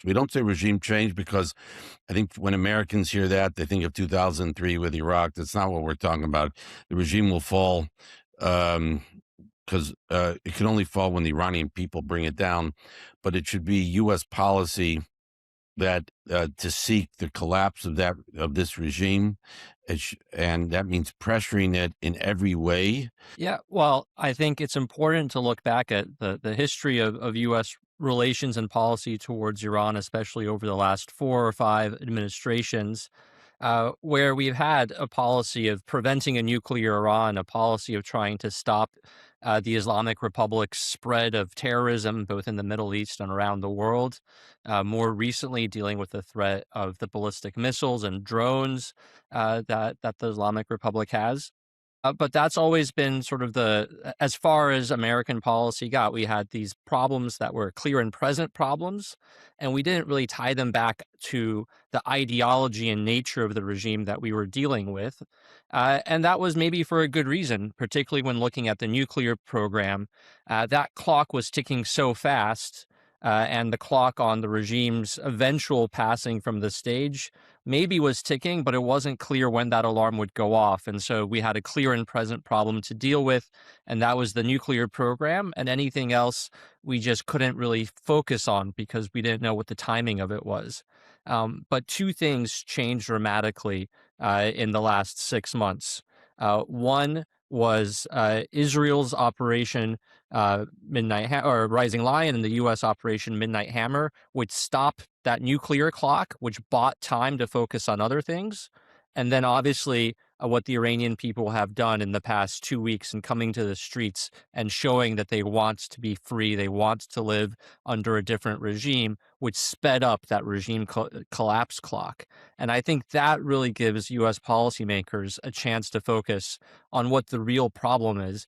We don't say regime change because I think when Americans hear that, they think of 2003 with Iraq. That's not what we're talking about. The regime will fall um, because it can only fall when the Iranian people bring it down. But it should be U.S. policy that to seek the collapse of this regime, and that means pressuring it in every way. Yeah, well, I think it's important to look back at the history of U.S. relations and policy towards Iran, especially over the last 4 or 5 administrations, where we've had a policy of preventing a nuclear Iran, a policy of trying to stop the Islamic Republic's spread of terrorism, both in the Middle East and around the world. More recently, dealing with the threat of the ballistic missiles and drones that the Islamic Republic has. But that's always been sort of as far as American policy got. We had these problems that were clear and present problems, and we didn't really tie them back to the ideology and nature of the regime that we were dealing with. And that was maybe for a good reason, particularly when looking at the nuclear program. That clock was ticking so fast, and the clock on the regime's eventual passing from the stage maybe was ticking, but it wasn't clear when that alarm would go off. And so we had a clear and present problem to deal with, and that was the nuclear program. And anything else we just couldn't really focus on because we didn't know what the timing of it was. But two things changed dramatically in the last 6 months. One was Israel's Operation or Rising Lion, and the U.S. Operation Midnight Hammer, which stopped that nuclear clock, which bought time to focus on other things. And then obviously what the Iranian people have done in the past 2 weeks and coming to the streets and showing that they want to be free, they want to live under a different regime, which sped up that regime collapse clock. And I think that really gives U.S. policymakers a chance to focus on what the real problem is.